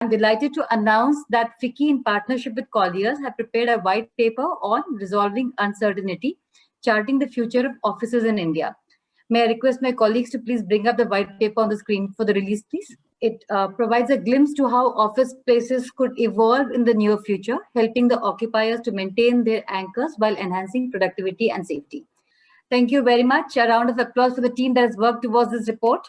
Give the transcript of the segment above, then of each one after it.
I'm delighted to announce that FICCI, in partnership with Colliers, have prepared a white paper on resolving uncertainty, charting the future of offices in India. May I request my colleagues to please bring up the white paper on the screen for the release, please? It provides a glimpse to how office spaces could evolve in the near future, helping the occupiers to maintain their anchors while enhancing productivity and safety. Thank you very much. A round of applause for the team that has worked towards this report.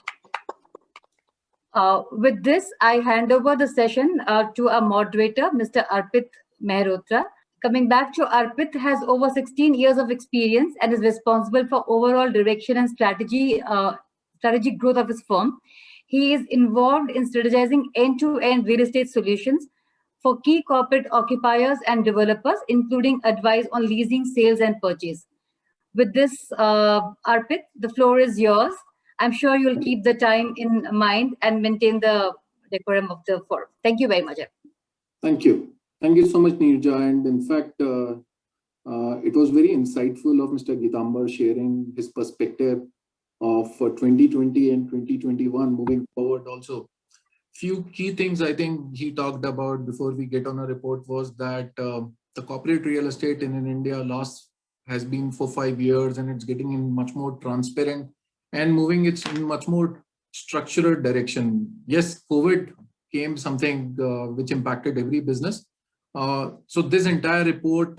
With this, I hand over the session to our moderator, Mr. Arpit Mehrotra. Coming back to Arpit, has over 16 years of experience and is responsible for overall direction and strategic growth of his firm. He is involved in strategizing end-to-end real estate solutions for key corporate occupiers and developers, including advice on leasing, sales, and purchase. With this, Arpit, the floor is yours. I'm sure you'll keep the time in mind and maintain the decorum of the forum. Thank you very much. Thank you. Thank you so much, Neerja. And in fact, it was very insightful of Mr. Gitambar sharing his perspective of 2020 and 2021 moving forward. Also, few key things I think he talked about before we get on a report was that the corporate real estate in India has been for 5 years, and it's getting in much more transparent and moving it in much more structured direction. Yes, COVID came something which impacted every business. So this entire report,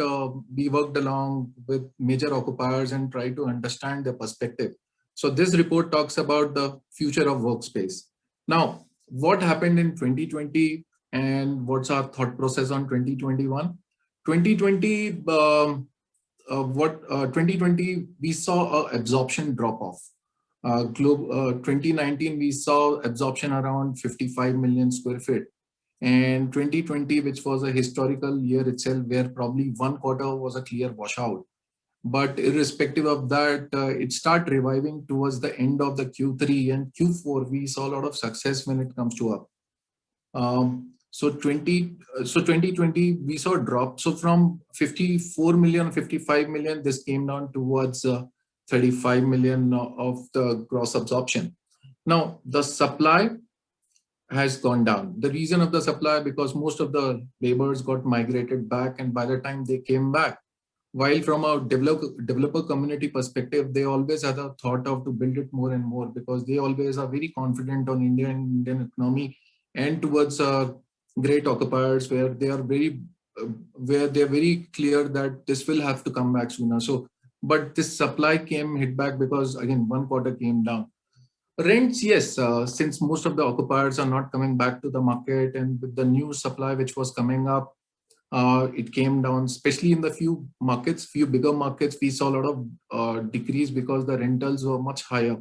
we worked along with major occupiers and tried to understand their perspective. So this report talks about the future of workspace. Now, what happened in 2020 and what's our thought process on 2021? 2020, we saw an absorption drop off. 2019, we saw absorption around 55 million square feet. And 2020, which was a historical year itself, where probably one quarter was a clear washout. But irrespective of that, it started reviving towards the end of the Q3 and Q4. We saw a lot of success when it comes to up. So 2020, we saw a drop. So from 54 million, 55 million, this came down towards 35 million of the gross absorption. Now, the supply has gone down. The reason of the supply, because most of the laborers got migrated back, and by the time they came back, while from a developer community perspective, they always had a thought of to build it more and more, because they always are very confident on Indian economy and towards great occupiers where they're very clear that this will have to come back sooner. So, but this supply hit back because again, one quarter came down. Rents, yes, since most of the occupiers are not coming back to the market, and with the new supply which was coming up, it came down, especially in the few bigger markets, we saw a lot of decrease because the rentals were much higher.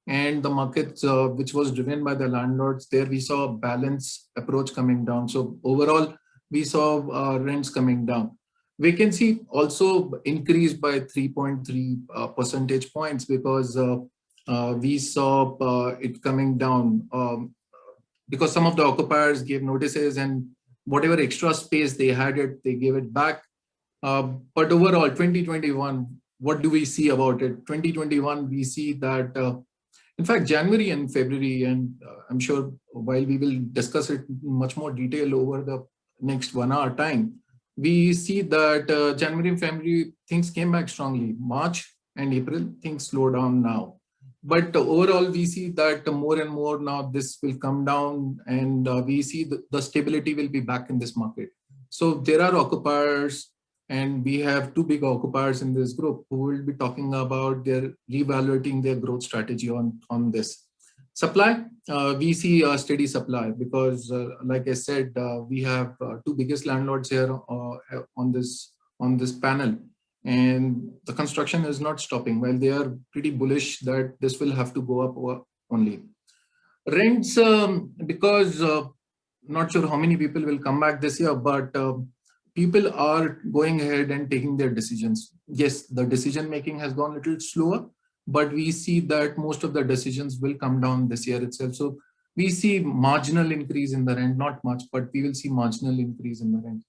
And the markets which was driven by the landlords, there we saw a balanced approach coming down. So overall, we saw rents coming down. Vacancy also increased by 3.3 percentage points because we saw it coming down because some of the occupiers gave notices, and whatever extra space they had they gave it back. But overall, 2021, what do we see about it? 2021, we see that in fact, January and February, and I'm sure while we will discuss it in much more detail over the next 1 hour time, we see that January and February, things came back strongly. March and April, things slow down now. But overall, we see that more and more now this will come down, and we see the stability will be back in this market. So there are occupiers, and we have two big occupiers in this group who will be talking about their reevaluating their growth strategy on this. Supply, we see a steady supply because like I said, we have two biggest landlords here on this panel. And the construction is not stopping, while they are pretty bullish that this will have to go up only. Rents, because not sure how many people will come back this year, but people are going ahead and taking their decisions. Yes, the decision making has gone a little slower, but we see that most of the decisions will come down this year itself. So we see marginal increase in the rent, not much, but we will see marginal increase in the rent.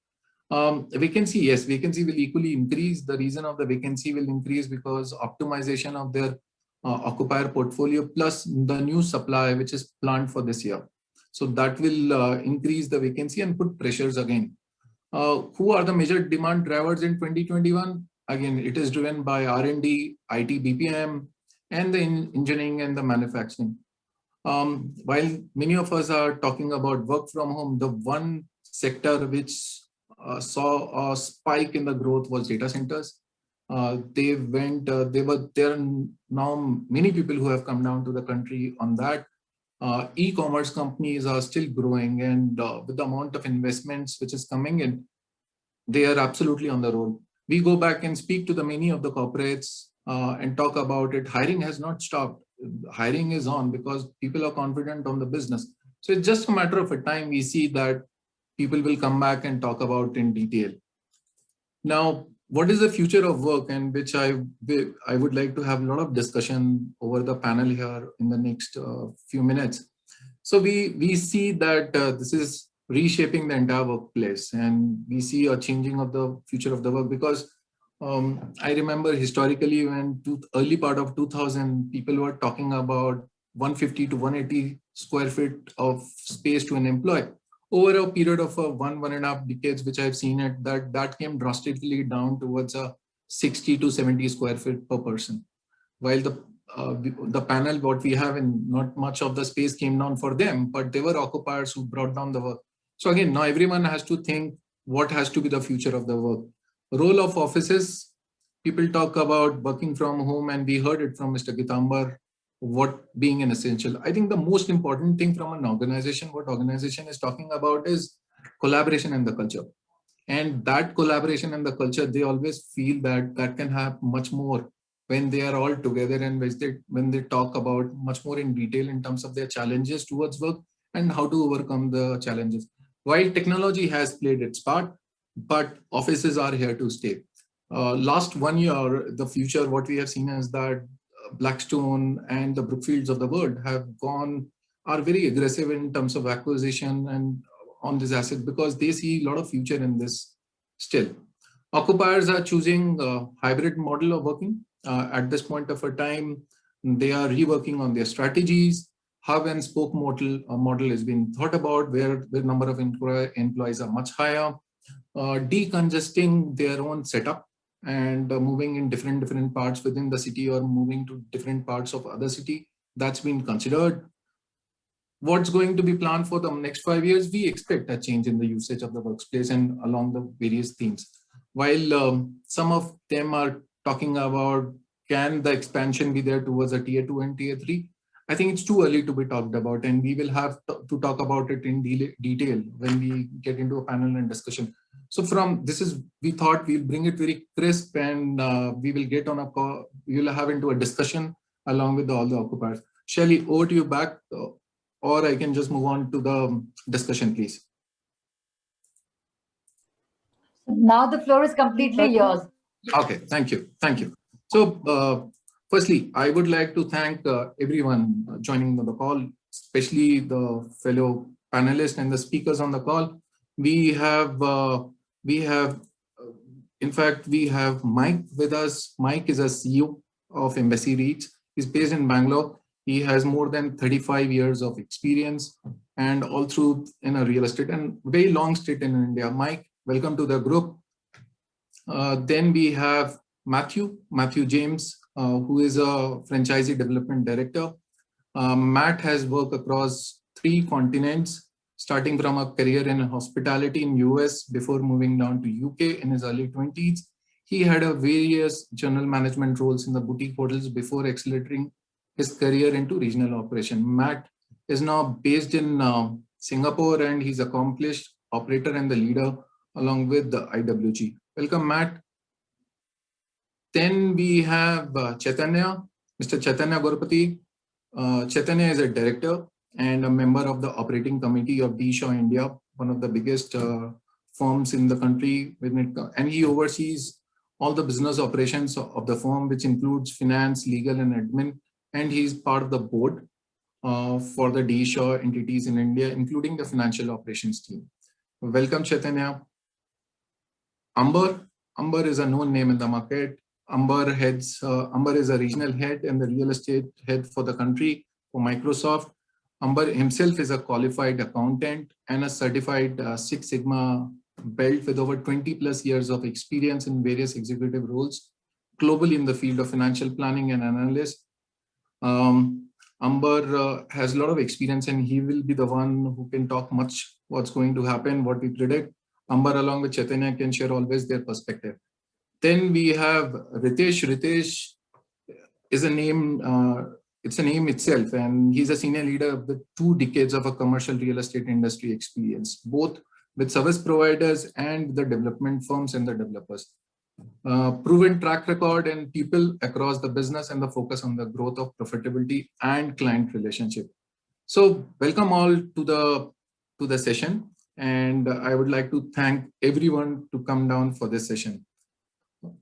Vacancy, yes, vacancy will equally increase. The reason of the vacancy will increase because optimization of their occupier portfolio plus the new supply which is planned for this year. So that will increase the vacancy and put pressures again. Who are the major demand drivers in 2021? Again, it is driven by R&D, IT, BPM, and the engineering and the manufacturing. While many of us are talking about work from home, the one sector which saw a spike in the growth was data centers. There are now many people who have come down to the country on that. E-commerce companies are still growing, and with the amount of investments which is coming in, they are absolutely on the roll. We go back and speak to the many of the corporates and talk about it. Hiring has not stopped. Hiring is on because people are confident on the business. So it's just a matter of a time we see that people will come back and talk about in detail. Now, what is the future of work, and which I would like to have a lot of discussion over the panel here in the next few minutes. So we see that this is reshaping the entire workplace, and we see a changing of the future of the work, because I remember historically when early part of 2000, people were talking about 150 to 180 square feet of space to an employee. Over a period of 1.5 decades, which I've seen it, that came drastically down towards a 60 to 70 square feet per person. While the panel, what we have, and not much of the space came down for them, but they were occupiers who brought down the work. So again, now everyone has to think what has to be the future of the work. Role of offices, people talk about working from home, and we heard it from Mr. Gitambar, what being an essential. I think the most important thing from an organization, what organization is talking about, is collaboration and the culture. And that collaboration and the culture, they always feel that can have much more when they are all together, and when they talk about much more in detail in terms of their challenges towards work and how to overcome the challenges. While technology has played its part, but offices are here to stay. Last 1 year, the future, what we have seen is that Blackstone and the Brookfields of the world are very aggressive in terms of acquisition and on this asset, because they see a lot of future in this still. Occupiers are choosing a hybrid model of working. At this point of a time, they are reworking on their strategies. Hub and spoke model has been thought about, where the number of employees are much higher. Decongesting their own setup and moving in different parts within the city, or moving to different parts of other city, that's been considered. What's going to be planned for the next 5 years? We expect a change in the usage of the workspace and along the various themes. While some of them are talking about, can the expansion be there towards a tier 2 and tier 3? I think it's too early to be talked about, and we will have to talk about it in detail when we get into a panel and discussion. So we thought we'll bring it very crisp, and we will get on a call, we will have into a discussion along with all the occupiers. Shelly, over to you back, or I can just move on to the discussion, please. Now the floor is completely yours. Okay, thank you. So firstly, I would like to thank everyone joining on the call, especially the fellow panelists and the speakers on the call. We have Mike with us. Mike is a CEO of Embassy REIT. He's based in Bangalore. He has more than 35 years of experience, and all through in a real estate, and very long stint in India. Mike, welcome to the group. Then we have Matthew James, who is a franchisee development director. Matt has worked across 3 continents, starting from a career in hospitality in US before moving down to UK in his early 20s. He had various general management roles in the boutique hotels before accelerating his career into regional operation. Matt is now based in Singapore, and he's accomplished operator and the leader along with the IWG. Welcome, Matt. Then we have Chaitanya, Mr. Chaitanya Gorpati. Chaitanya is a director and a member of the operating committee of D. Shaw India, one of the biggest firms in the country. And he oversees all the business operations of the firm, which includes finance, legal, and admin. And he's part of the board for the D. Shaw entities in India, including the financial operations team. Welcome, Chaitanya. Amber is a known name in the market. Amber is a regional head and the real estate head for the country for Microsoft. Amber himself is a qualified accountant and a certified Six Sigma belt with over 20 plus years of experience in various executive roles globally in the field of financial planning and analysis. Amber has a lot of experience, and he will be the one who can talk much what's going to happen, what we predict. Amber along with Chaitanya can share always their perspective. Then we have Ritesh. Ritesh is a name, it's a name itself, and he's a senior leader with 2 decades of a commercial real estate industry experience, both with service providers and the development firms and the developers. Proven track record and people across the business and the focus on the growth of profitability and client relationship. So welcome all to the session, and I would like to thank everyone to come down for this session.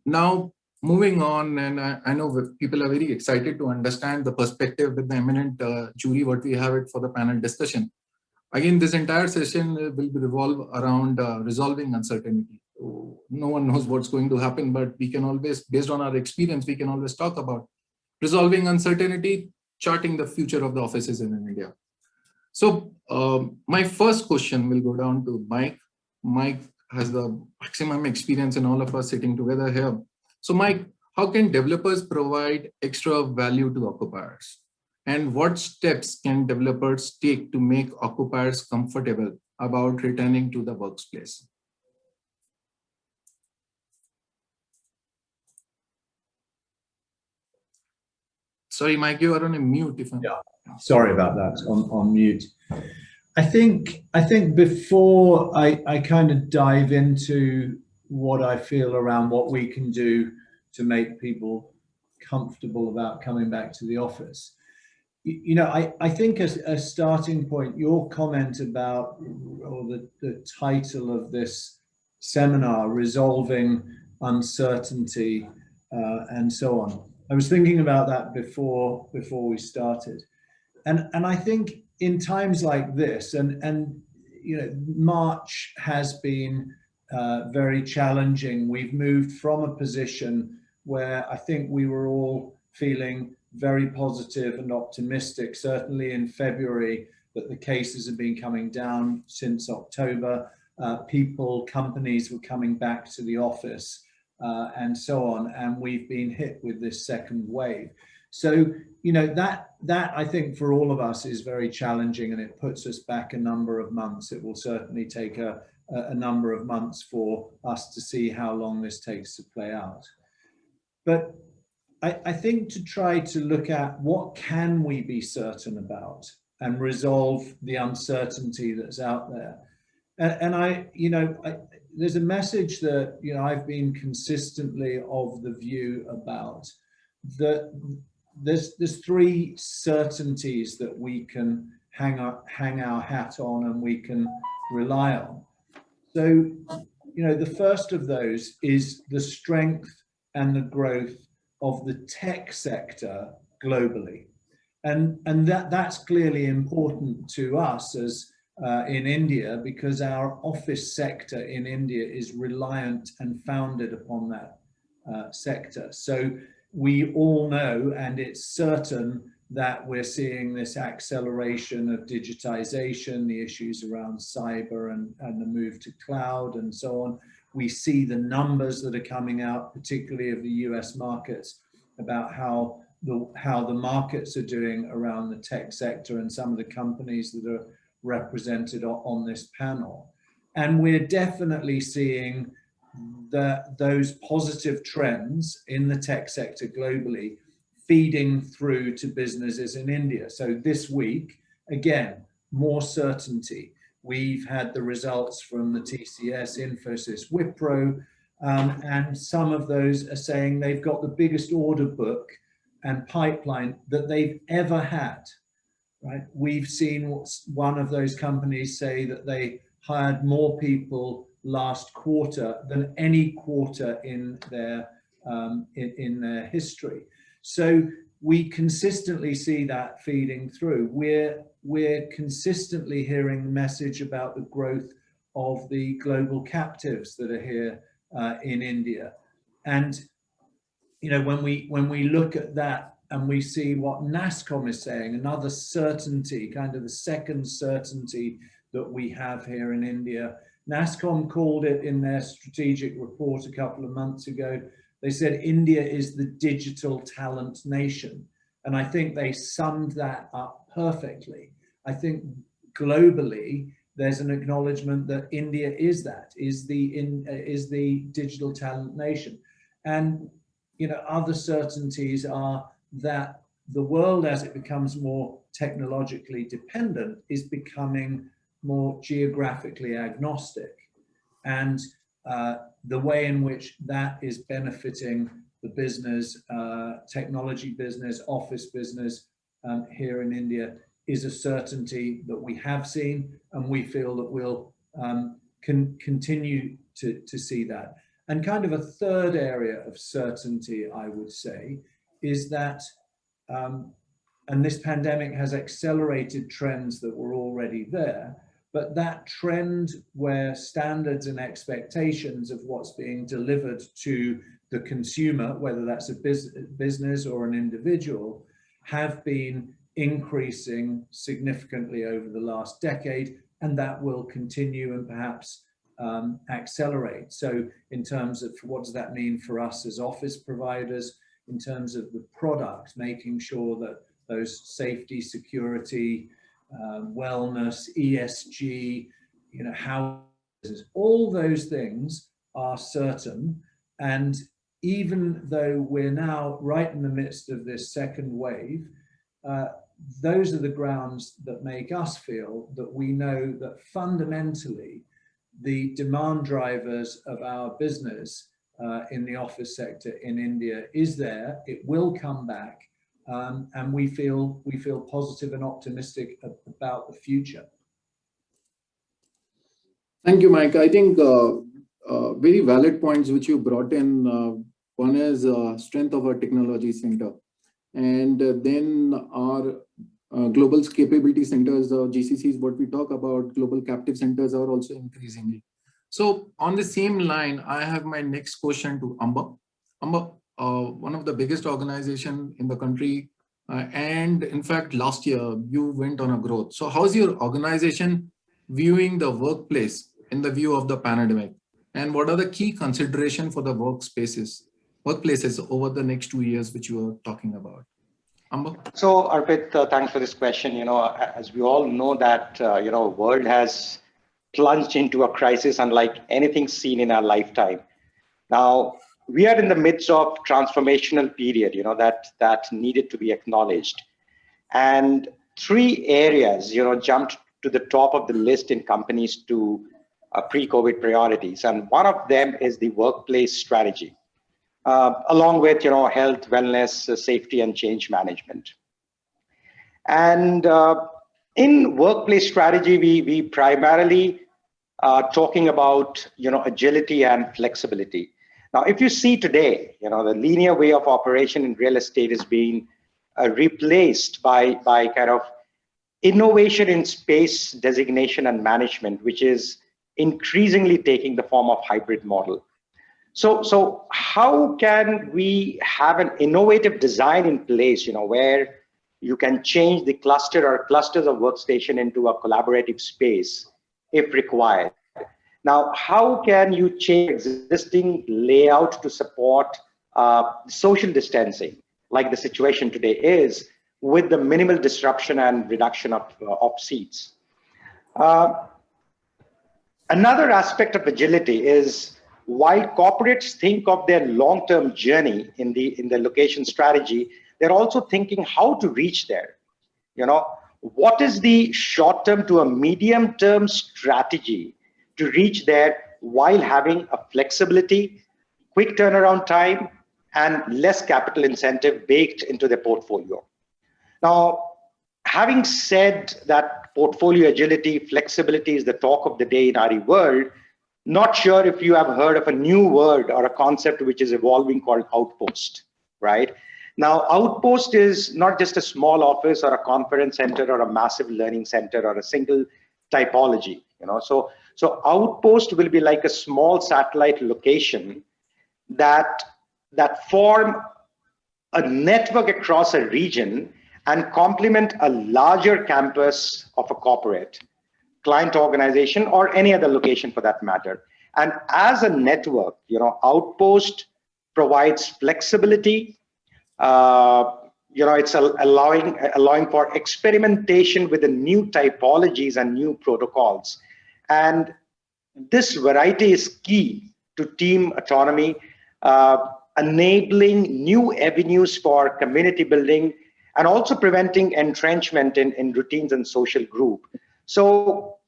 Now, moving on, and I know people are very excited to understand the perspective with the eminent jury, what we have it for the panel discussion. Again, this entire session will revolve around resolving uncertainty. No one knows what's going to happen, but we can always, based on our experience, we can always talk about resolving uncertainty, charting the future of the offices in India. So my first question will go down to Mike. Mike has the maximum experience in all of us sitting together here. So Mike, how can developers provide extra value to occupiers? And what steps can developers take to make occupiers comfortable about returning to the workplace? Sorry, Mike, you are on a mute. Yeah, sorry about that, on mute. I think before I kind of dive into what I feel around what we can do to make people comfortable about coming back to the office, you know, I think as a starting point, your comment about, or the title of this seminar, Resolving Uncertainty and so on. I was thinking about that before we started. And I think in times like this, and you know, March has been very challenging. We've moved from a position where I think we were all feeling very positive and optimistic, certainly in February, that the cases have been coming down since October. Companies were coming back to the office and so on, and we've been hit with this second wave. So, you know, that I think for all of us is very challenging, and it puts us back a number of months. It will certainly take a number of months for us to see how long this takes to play out. But I think to try to look at what can we be certain about and resolve the uncertainty that's out there. And there's a message that, you know, I've been consistently of the view about, that there's 3 certainties that we can hang our hat on and we can rely on. So, you know, the first of those is the strength and the growth of the tech sector globally. And that's clearly important to us as in India, because our office sector in India is reliant and founded upon that sector. So we all know, and it's certain, that we're seeing this acceleration of digitization, the issues around cyber and the move to cloud and so on. We see the numbers that are coming out, particularly of the US markets, about how the markets are doing around the tech sector and some of the companies that are represented on this panel. And we're definitely seeing those positive trends in the tech sector globally feeding through to businesses in India. So this week, again, more certainty. We've had the results from the TCS, Infosys, Wipro, and some of those are saying they've got the biggest order book and pipeline that they've ever had, right? We've seen one of those companies say that they hired more people last quarter than any quarter in their history. So we consistently see that feeding through. We're consistently hearing the message about the growth of the global captives that are here in India. And you know, when we look at that and we see what NASSCOM is saying, another certainty, kind of the second certainty that we have here in India. NASSCOM called it in their strategic report a couple of months ago. They said India is the digital talent nation. And I think they summed that up perfectly. I think globally, there's an acknowledgement that India is the digital talent nation. And other certainties are that the world, as it becomes more technologically dependent, is becoming more geographically agnostic. And the way in which that is benefiting the business, technology business, office business here in India is a certainty that we have seen, and we feel that we'll continue to see that. And kind of a third area of certainty, I would say, is that, and this pandemic has accelerated trends that were already there, but that trend where standards and expectations of what's being delivered to the consumer, whether that's a business or an individual, have been increasing significantly over the last decade, and that will continue and perhaps accelerate. So in terms of what does that mean for us as office providers, in terms of the product, making sure that those safety, security, wellness, ESG, how all those things are certain. And even though we're now right in the midst of this second wave, those are the grounds that make us feel that we know that fundamentally the demand drivers of our business in the office sector in India is there. It will come back, and we feel positive and optimistic about the future. Thank you, Mike. I think very valid points which you brought in. One is strength of our technology center, and then our global capability centers, GCCs, what we talk about, global captive centers are also increasingly. So on the same line, I have my next question to Amba. Amba, one of the biggest organization in the country, and in fact, last year you went on a growth. So how's your organization viewing the workplace in the view of the pandemic? And what are the key considerations for the workplaces over the next 2 years, which you are talking about? Amba? So Arpit, thanks for this question. As we all know that, world has plunged into a crisis unlike anything seen in our lifetime. Now, we are in the midst of transformational period, that needed to be acknowledged. And 3 areas, jumped to the top of the list in companies to pre-COVID priorities. And one of them is the workplace strategy, along with, health, wellness, safety, and change management. And in workplace strategy, we primarily talking about, agility and flexibility. Now, if you see today, the linear way of operation in real estate is being replaced by kind of innovation in space designation and management, which is increasingly taking the form of hybrid model. So how can we have an innovative design in place, where you can change the cluster or clusters of workstation into a collaborative space if required? Now, how can you change existing layout to support social distancing, like the situation today is, with the minimal disruption and reduction of seats? Another aspect of agility is, while corporates think of their long-term journey in the location strategy, they're also thinking how to reach there. What is the short-term to a medium-term strategy to reach there while having a flexibility, quick turnaround time, and less capital incentive baked into their portfolio? Now, having said that portfolio agility, flexibility is the talk of the day in our world, not sure if you have heard of a new word or a concept which is evolving called outpost, right? Now, outpost is not just a small office or a conference center or a massive learning center or a single typology, So outpost will be like a small satellite location that form a network across a region and complement a larger campus of a corporate, client organization, or any other location for that matter. And as a network, Outpost provides flexibility. It's allowing for experimentation with the new typologies and new protocols. And this variety is key to team autonomy, enabling new avenues for community building, and also preventing entrenchment in routines and social group. So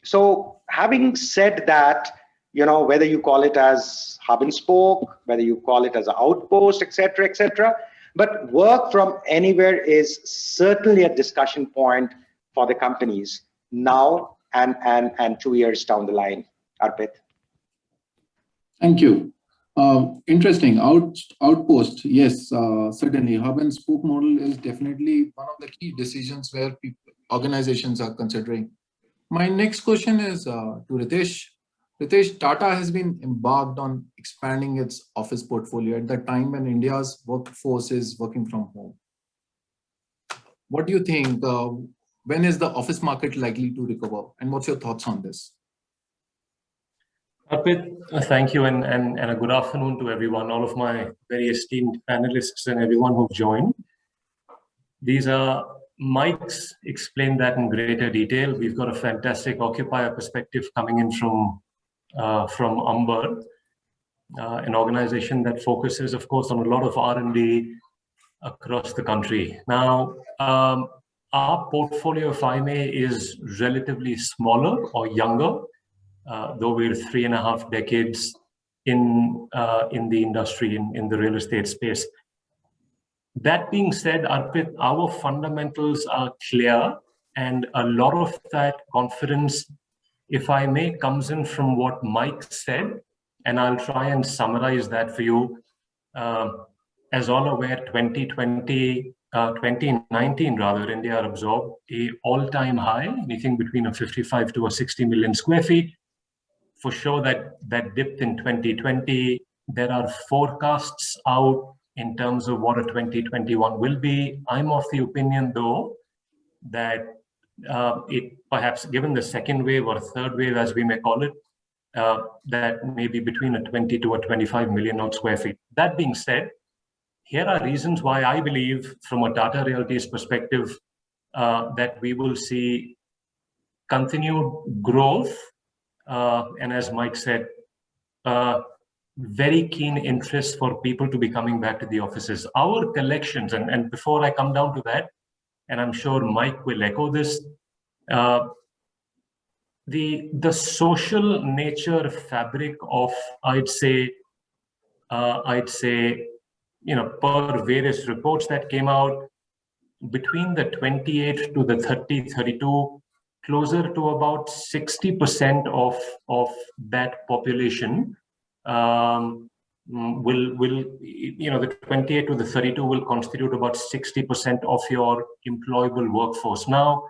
having said that, whether you call it as hub and spoke, whether you call it as an outpost, etc., but work from anywhere is certainly a discussion point for the companies now and 2 years down the line. Arpit. Thank you. Interesting. Outpost, yes, certainly. Hub and spoke model is definitely one of the key decisions where organizations are considering. My next question is to Ritesh. Ritesh, Tata has been embarked on expanding its office portfolio at the time when India's workforce is working from home. What do you think? When is the office market likely to recover? And what's your thoughts on this? Arpit, thank you, and a good afternoon to everyone, all of my very esteemed panelists and everyone who've joined. These are Mike's explained that in greater detail. We've got a fantastic occupier perspective coming in from Amber, an organization that focuses, of course, on a lot of R&D across the country. Now, our portfolio, if I may, is relatively smaller or younger, though we're 3.5 decades in the industry, in the real estate space. That being said, Arpit, our fundamentals are clear, and a lot of that confidence, if I may, comes in from what Mike said, and I'll try and summarize that for you. As all aware, 2019 rather, India absorbed a all-time high, anything between a 55 to a 60 million square feet. For sure that dipped in 2020. There are forecasts out in terms of what a 2021 will be. I'm of the opinion, though, that it perhaps, given the second wave or third wave, as we may call it, that may be between a 20 to a 25 million odd square feet. That being said, here are reasons why I believe, from a Tata Realty's perspective, that we will see continued growth, and as Mike said, very keen interest for people to be coming back to the offices. Our collections, and before I come down to that, and I'm sure Mike will echo this, the social nature fabric of, I'd say, per various reports that came out, between the 28 to the 30, 32, closer to about 60% of that population will the 28 to the 32 will constitute about 60% of your employable workforce. Now,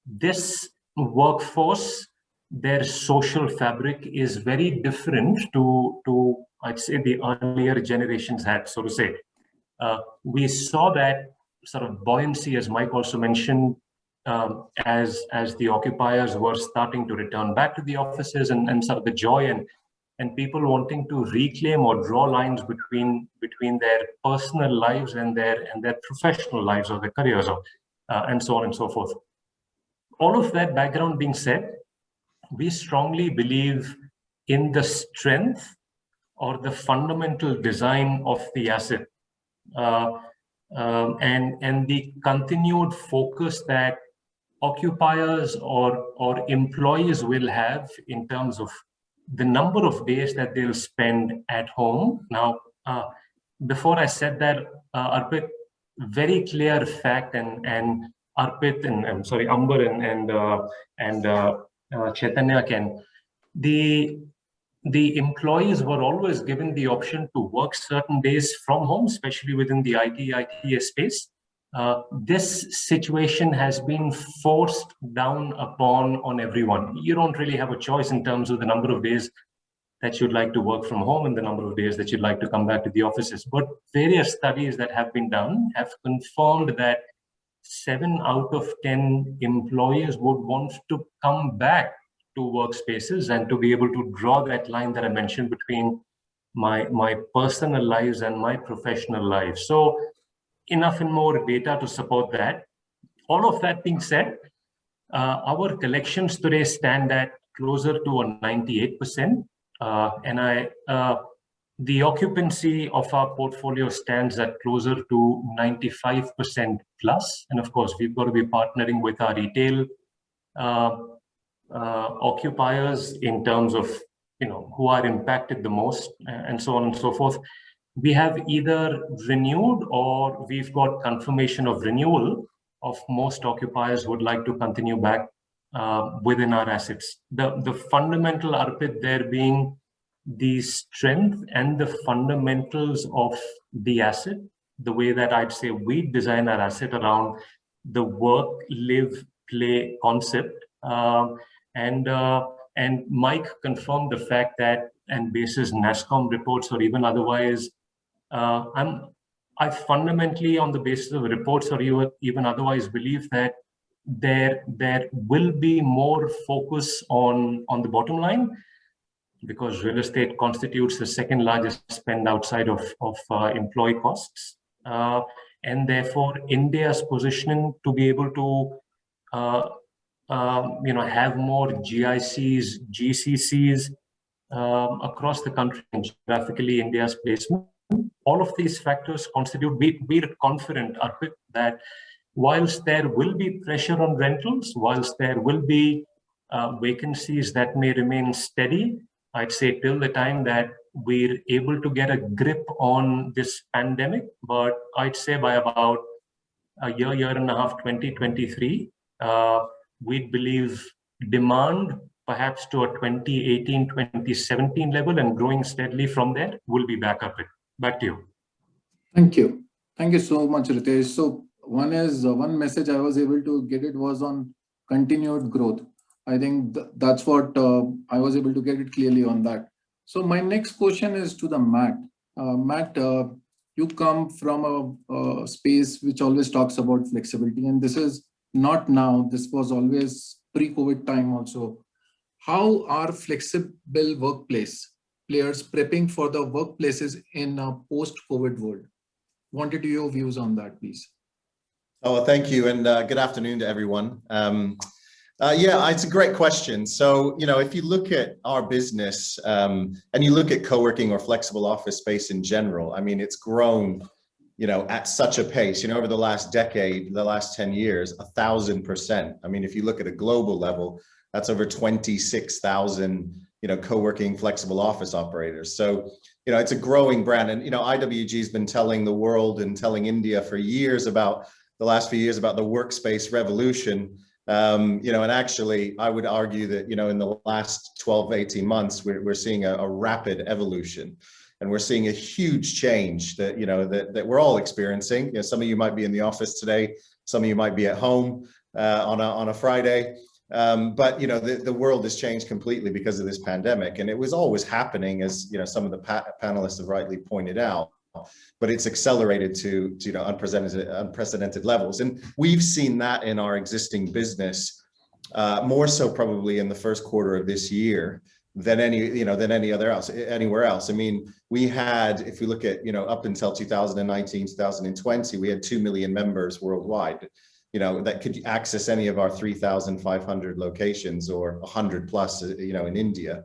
this workforce, their social fabric is very different to I'd say the earlier generations had, so to say. We saw that sort of buoyancy, as Mike also mentioned, as the occupiers were starting to return back to the offices, and sort of the joy and people wanting to reclaim or draw lines between their personal lives and their professional lives or their careers, and so on and so forth. All of that background being said, we strongly believe in the strength or the fundamental design of the asset, and the continued focus that occupiers or employees will have in terms of the number of days that they'll spend at home. Now, before I said that, Arpit, very clear fact, and Arpit and I'm sorry, Amber and Chaitanya can, the employees were always given the option to work certain days from home, especially within the ITA space. This situation has been forced down on everyone. You don't really have a choice in terms of the number of days that you'd like to work from home and the number of days that you'd like to come back to the offices. But various studies that have been done have confirmed that 7 out of 10 employees would want to come back to workspaces and to be able to draw that line that I mentioned between my personal lives and my professional life. So enough and more data to support that. All of that being said, our collections today stand at closer to a 98%. The occupancy of our portfolio stands at closer to 95% plus. And of course, we've got to be partnering with our retail occupiers in terms of, who are impacted the most and so on and so forth. We have either renewed or we've got confirmation of renewal of most occupiers who would like to continue back within our assets. The fundamental, Arpit, there being the strength and the fundamentals of the asset, the way that I'd say we design our asset around the work, live, play concept. And Mike confirmed the fact that, and basis NASSCOM reports or even otherwise, I fundamentally, on the basis of reports or even otherwise, believe that there will be more focus on the bottom line, because real estate constitutes the second largest spend outside of employee costs. And therefore, India's positioning to be able to have more GICs, GCCs across the country, and geographically India's placement. All of these factors constitute, we're confident, Arpit, that whilst there will be pressure on rentals, whilst there will be vacancies that may remain steady, I'd say till the time that we're able to get a grip on this pandemic, but I'd say by about a year and a half, 2023, we'd believe demand perhaps to a 2018, 2017 level and growing steadily from there will be back up. Back to you. Thank you. Thank you so much, Ritesh. So one message I was able to get it was on continued growth. I think that's what I was able to get it clearly on that. So my next question is to the Matt. Matt, you come from a space which always talks about flexibility, and this is not now, this was always pre-COVID time also. How are flexible workplace players prepping for the workplaces in a post-COVID world? Wanted your views on that, please. Oh, thank you, and good afternoon to everyone. Yeah, it's a great question. So, if you look at our business and you look at co-working or flexible office space in general, I mean, it's grown, at such a pace, over the last decade, the last 10 years, 1,000%. I mean, if you look at a global level, that's over 26,000, co-working flexible office operators. So, it's a growing brand. And, IWG has been telling the world and telling India for years about the last few years about the workspace revolution. And actually, I would argue that, in the last 12, 18 months, we're seeing a rapid evolution. And we're seeing a huge change that, that we're all experiencing. Some of you might be in the office today. Some of you might be at home on a Friday. But, the world has changed completely because of this pandemic. And it was always happening, as, some of the panelists have rightly pointed out. But it's accelerated to unprecedented levels. And we've seen that in our existing business, more so probably in the first quarter of this year than anywhere else. I mean, we had, if we look at, up until 2019, 2020, we had 2 million members worldwide, that could access any of our 3,500 locations or 100 plus, in India.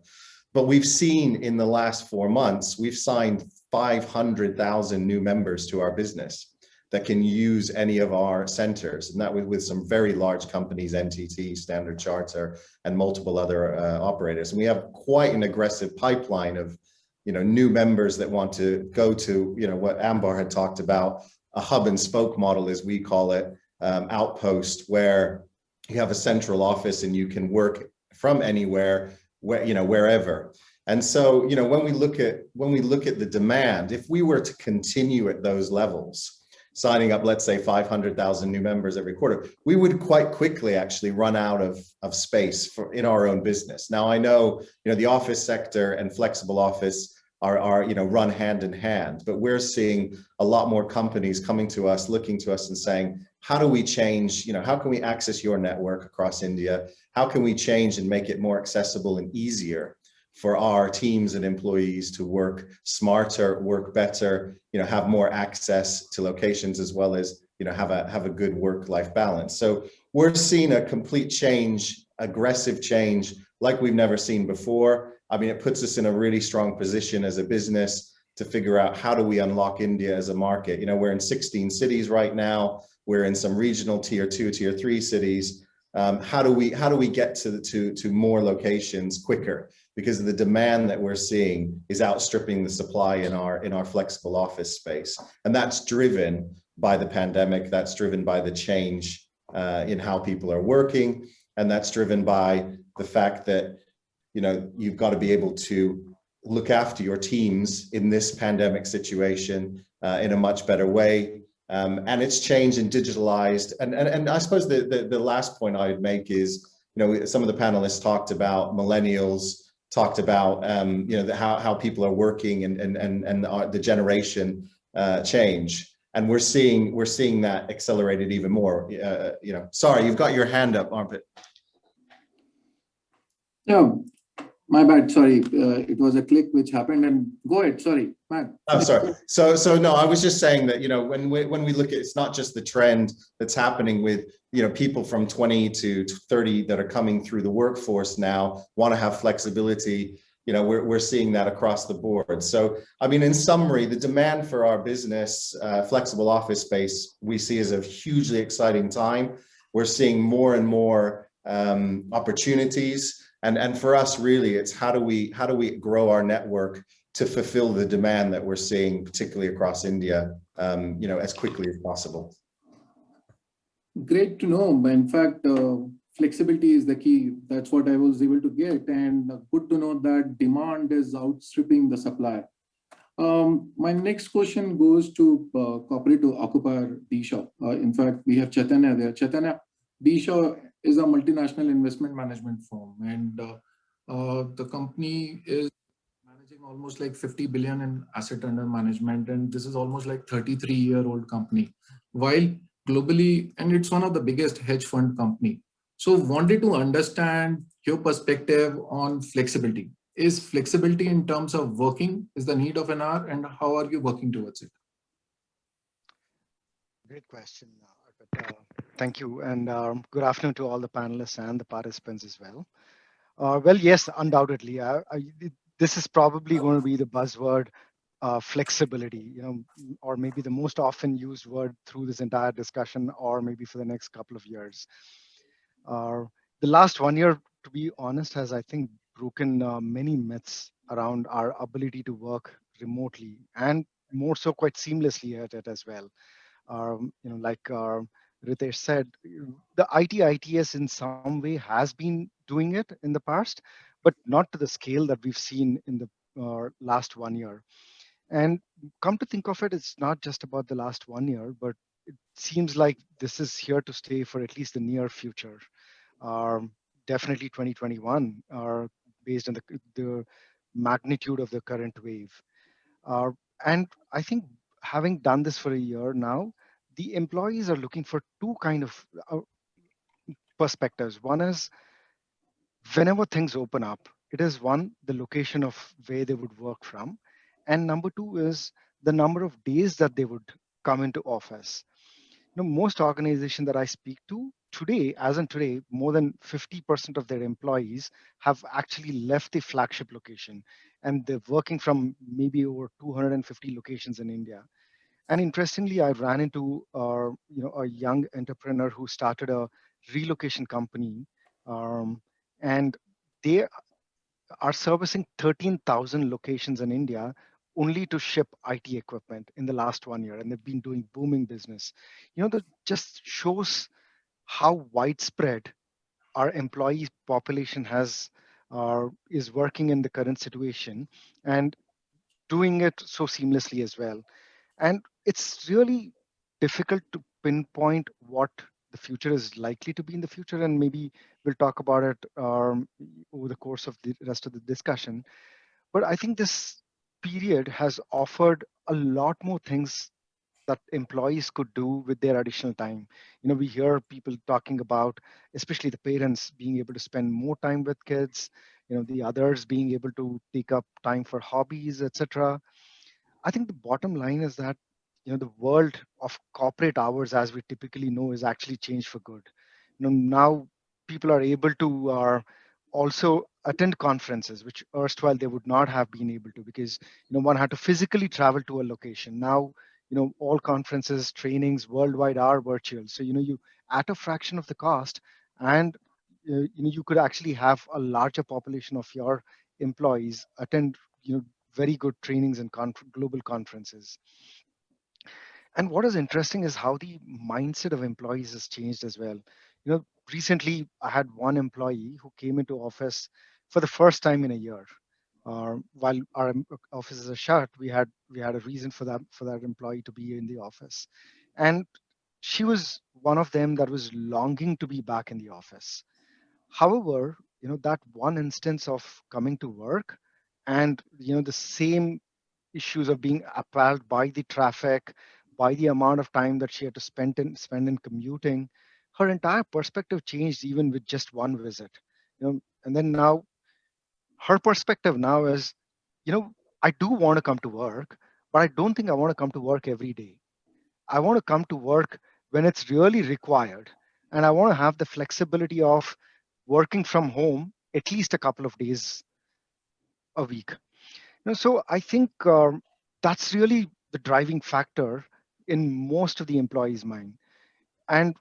But we've seen in the last 4 months, we've signed 500,000 new members to our business that can use any of our centers, and that with some very large companies, NTT, Standard Charter, and multiple other operators. And we have quite an aggressive pipeline of, new members that want to go to, what Ambar had talked about, a hub and spoke model, as we call it, outpost, where you have a central office and you can work from anywhere, wherever. And so, when we look at the demand, if we were to continue at those levels, signing up, let's say 500,000 new members every quarter, we would quite quickly actually run out of space in our own business. Now, I know, the office sector and flexible office are run hand in hand, but we're seeing a lot more companies coming to us, looking to us and saying, how do we change, how can we access your network across India? How can we change and make it more accessible and easier for our teams and employees to work smarter, work better, have more access to locations, as well as, have a good work-life balance. So we're seeing a complete change, aggressive change like we've never seen before. I mean, it puts us in a really strong position as a business to figure out how do we unlock India as a market. We're in 16 cities right now. We're in some regional tier 2, tier 3 cities. How do we get to more locations quicker? Because the demand that we're seeing is outstripping the supply in our flexible office space. And that's driven by the pandemic, that's driven by the change in how people are working, and that's driven by the fact that, you've got to be able to look after your teams in this pandemic situation in a much better way. And it's changed and digitalized. And I suppose the last point I would make is, some of the panelists talked about millennials, talked about how people are working and the generation change, and we're seeing that accelerated even more. Sorry, you've got your hand up, Arpit. No, my bad. Sorry, it was a click which happened. And go ahead. Sorry, Matt. Oh, sorry. So no, I was just saying that when we look at, it's not just the trend that's happening with people from 20 to 30 that are coming through the workforce now want to have flexibility. We're seeing that across the board. So I mean, in summary, the demand for our business, flexible office space, we see as a hugely exciting time. We're seeing more and more opportunities. And for us, really, it's how do we grow our network to fulfill the demand that we're seeing, particularly across India, as quickly as possible. Great to know. In fact, flexibility is the key. That's what I was able to get. And good to know that demand is outstripping the supply. My next question goes to cooperative occupier D-Shaw. In fact, we have Chaitanya there. Chaitanya, D-Shaw is a multinational investment management firm, and the company is managing almost like 50 billion in asset under management, and this is almost like 33-year-old company, while globally, and it's one of the biggest hedge fund company. So wanted to understand your perspective on flexibility. Is flexibility in terms of working is the need of an hour, and how are you working towards it? Great question, Arpit. Thank you, and good afternoon to all the panelists and the participants as well. Well, yes, undoubtedly, this is probably going to be the buzzword, flexibility, or maybe the most often used word through this entire discussion, or maybe for the next couple of years. The last 1 year, to be honest, has, I think, broken many myths around our ability to work remotely, and more so quite seamlessly at it as well. Like Ritesh said, the ITITS in some way has been doing it in the past, but not to the scale that we've seen in the last 1 year. And come to think of it, it's not just about the last 1 year, but it seems like this is here to stay for at least the near future. Definitely 2021, based on the magnitude of the current wave. And I think having done this for a year now, the employees are looking for two kind of perspectives. One is whenever things open up, it is one, the location of where they would work from. And number two is the number of days that they would come into office. Most organizations that I speak to today, as in today, more than 50% of their employees have actually left the flagship location, and they're working from maybe over 250 locations in India. And interestingly, I ran into a young entrepreneur who started a relocation company, and they are servicing 13,000 locations in India only to ship IT equipment in the last 1 year, and they've been doing booming business. That just shows how widespread our employee population is working in the current situation and doing it so seamlessly as well. And it's really difficult to pinpoint what the future is likely to be in the future, and maybe we'll talk about it over the course of the rest of the discussion. But I think this period has offered a lot more things that employees could do with their additional time. We hear people talking about, especially the parents, being able to spend more time with kids, the others being able to take up time for hobbies, etc. I think the bottom line is that the world of corporate hours as we typically know is actually changed for good. Now people are able to also attend conferences which erstwhile they would not have been able to, because one had to physically travel to a location. Now all conferences, trainings worldwide are virtual, so you at a fraction of the cost, and you could actually have a larger population of your employees attend very good trainings and global conferences. And what is interesting is how the mindset of employees has changed as well. Recently I had one employee who came into office for the first time in a year. While our offices are shut, we had a reason for that employee to be in the office, and she was one of them that was longing to be back in the office. However, that one instance of coming to work, and the same issues of being appalled by the traffic, by the amount of time that she had to spend in commuting, her entire perspective changed even with just one visit. And then now her perspective now is, you know, I do want to come to work, but I don't think I want to come to work every day. I want to come to work when it's really required, and I want to have the flexibility of working from home at least a couple of days a week. So I think that's really the driving factor in most of the employees' mind. And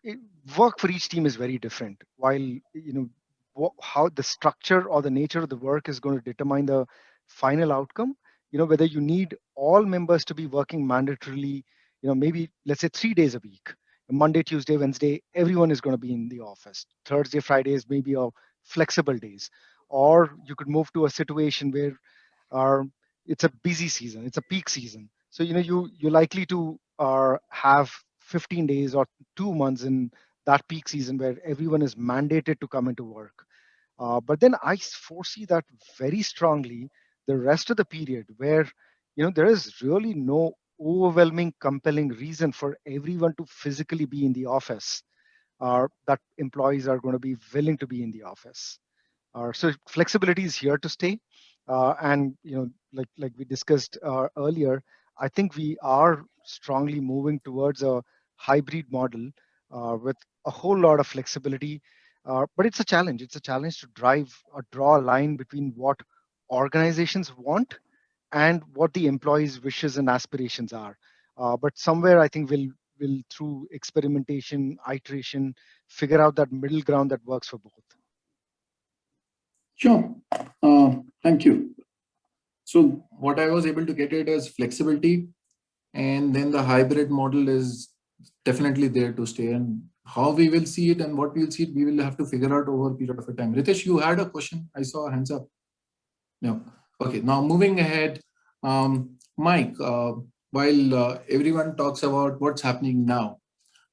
it, work for each team is very different. While how the structure or the nature of the work is going to determine the final outcome. Whether you need all members to be working mandatorily. Maybe let's say 3 days a week. Monday, Tuesday, Wednesday, everyone is going to be in the office. Thursday, Fridays, maybe a flexible days. Or you could move to a situation where are it's a busy season, it's a peak season, so you're likely to have 15 days or 2 months in that peak season where everyone is mandated to come into work. But then I foresee that very strongly the rest of the period where there is really no overwhelming compelling reason for everyone to physically be in the office, that employees are going to be willing to be in the office. So flexibility is here to stay, and like we discussed earlier, I think we are strongly moving towards a hybrid model with a whole lot of flexibility. But it's a challenge. It's a challenge to draw a line between what organizations want and what the employees' wishes and aspirations are. But somewhere I think we'll through experimentation, iteration, figure out that middle ground that works for both. Sure. Thank you. So what I was able to get it is flexibility, and then the hybrid model is definitely there to stay. And how we will see it and what we'll see it, we will have to figure out over a period of time. Ritesh, you had a question. I saw a hands up. No. Okay. Now moving ahead, Mike. While everyone talks about what's happening now,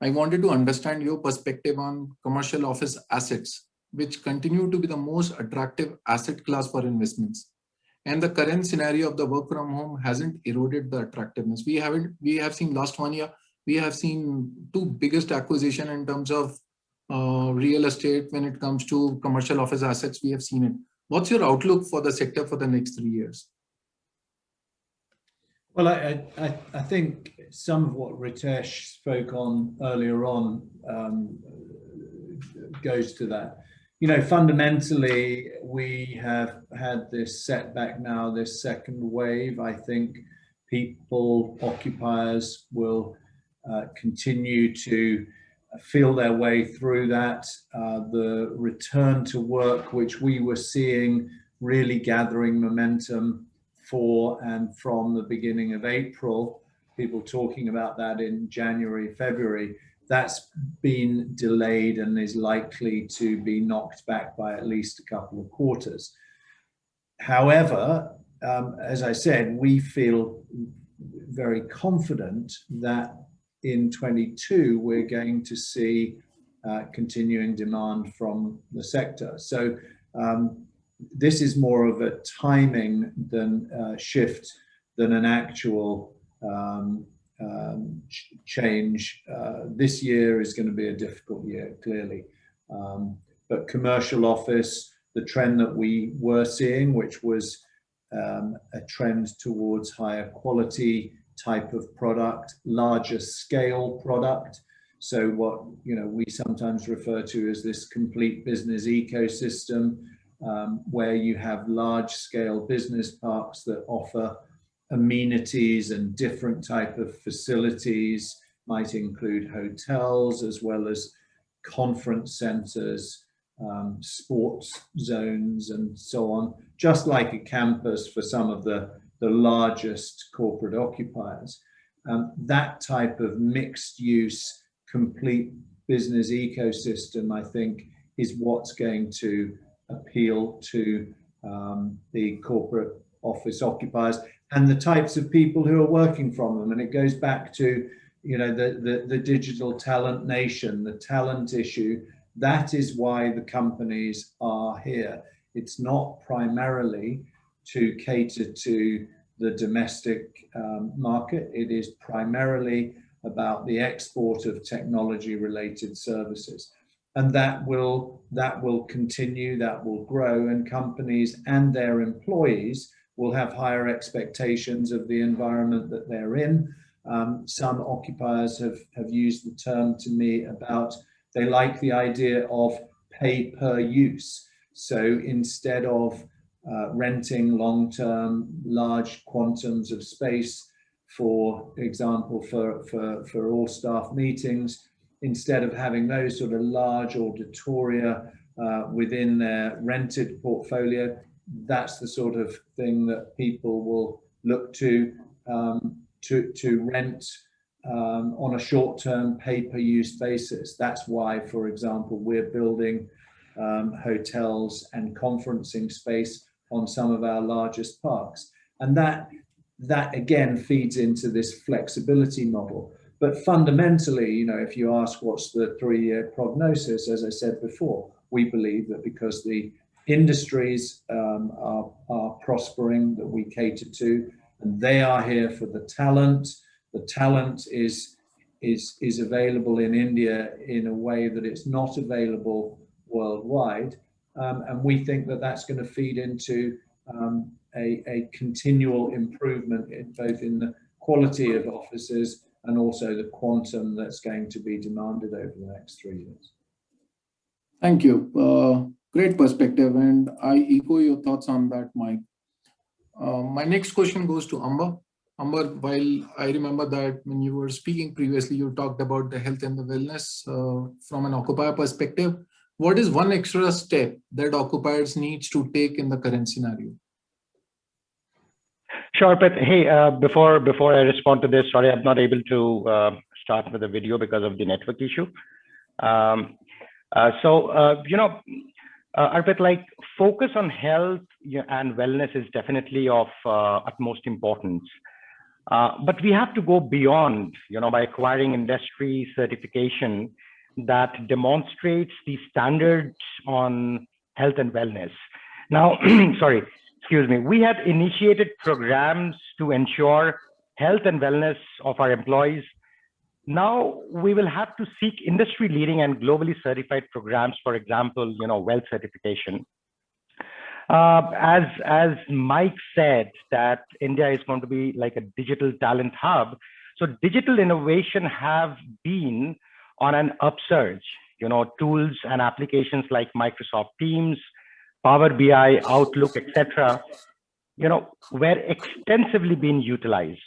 I wanted to understand your perspective on commercial office assets, which continue to be the most attractive asset class for investments. And the current scenario of the work from home hasn't eroded the attractiveness. We have seen last 1 year, we have seen two biggest acquisition in terms of real estate when it comes to commercial office assets. We have seen it. What's your outlook for the sector for the next 3 years? Well, I think some of what Ritesh spoke on earlier on goes to that. Fundamentally, we have had this setback now, this second wave. I think occupiers will continue to feel their way through that. The return to work, which we were seeing really gathering momentum for and from the beginning of April, people talking about that in January, February, that's been delayed and is likely to be knocked back by at least a couple of quarters. However, as I said, we feel very confident that in 22, we're going to see continuing demand from the sector. So this is more of a timing than shift than an actual change. This year is going to be a difficult year, clearly. But commercial office, the trend that we were seeing, which was a trend towards higher quality type of product, larger scale product. So what we sometimes refer to as this complete business ecosystem, where you have large scale business parks that offer amenities and different type of facilities, might include hotels as well as conference centers, sports zones and so on, just like a campus for some of the largest corporate occupiers. That type of mixed use, complete business ecosystem, I think, is what's going to appeal to the corporate office occupiers and the types of people who are working from them. And it goes back to the digital talent nation, the talent issue. That is why the companies are here. It's not primarily to cater to the domestic market. It is primarily about the export of technology related services. And that will continue, that will grow, and companies and their employees will have higher expectations of the environment that they're in. Some occupiers have used the term to me about they like the idea of pay per use. So instead of renting long-term large quantums of space, for example, for all staff meetings, instead of having those sort of large auditoria within their rented portfolio, that's the sort of thing that people will look to rent on a short-term pay-per-use basis. That's why, for example, we're building hotels and conferencing space on some of our largest parks. And that again feeds into this flexibility model. But fundamentally, if you ask what's the 3-year prognosis, as I said before, we believe that because the industries are prospering that we cater to, and they are here for the talent. The talent is available in India in a way that it's not available worldwide. And we think that that's going to feed into a continual improvement in both in the quality of offices and also the quantum that's going to be demanded over the next 3 years. Thank you. Great perspective, and I echo your thoughts on that, Mike. My next question goes to Amber. Amber, while I remember that when you were speaking previously, you talked about the health and the wellness from an occupier perspective. What is one extra step that occupiers needs to take in the current scenario? Sure, but hey, before I respond to this, sorry, I'm not able to start with the video because of the network issue. Arpit, like focus on health and wellness is definitely of utmost importance. But we have to go beyond, by acquiring industry certification that demonstrates the standards on health and wellness. Now, sorry, excuse me, we had initiated programs to ensure health and wellness of our employees. Now we will have to seek industry leading and globally certified programs, for example, WELL certification. As Mike said, that India is going to be like a digital talent hub. So digital innovation have been on an upsurge, tools and applications like Microsoft Teams, Power BI, Outlook, etc., were extensively being utilized.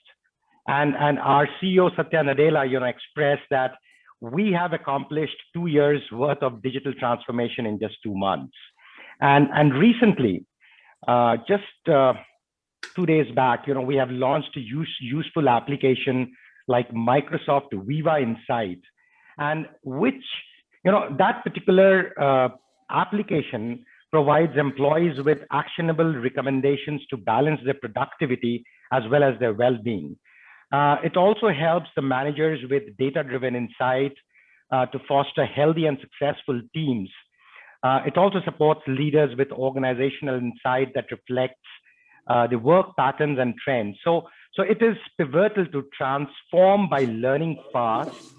And our CEO, Satya Nadella, expressed that we have accomplished 2 years worth of digital transformation in just 2 months. And recently, just 2 days back, we have launched a useful application like Microsoft Viva Insight, and which, that particular application provides employees with actionable recommendations to balance their productivity as well as their well-being. It also helps the managers with data-driven insight to foster healthy and successful teams. It also supports leaders with organizational insight that reflects the work patterns and trends. So it is pivotal to transform by learning fast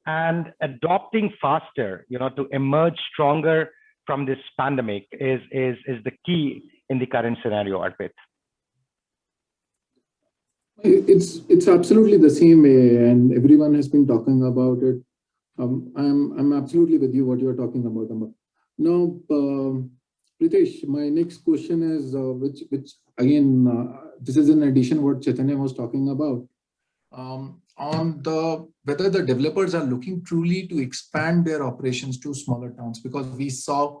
and adopting faster, to emerge stronger from this pandemic is the key in the current scenario, Arpit. It's absolutely the same way, and everyone has been talking about it. I'm absolutely with you what you're talking about. Now, Pritesh, my next question is, which again, this is in addition what Chaitanya was talking about, on whether the developers are looking truly to expand their operations to smaller towns, because we saw a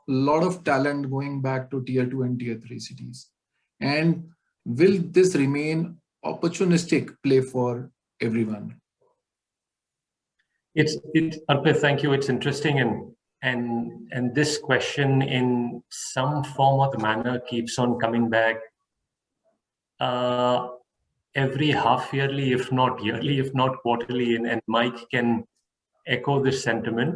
lot of talent going back to tier 2 and tier 3 cities. And will this remain opportunistic play for everyone? Arpit, thank you. It's interesting, and this question in some form or the manner keeps on coming back every half yearly, if not yearly, if not quarterly, and Mike can echo this sentiment.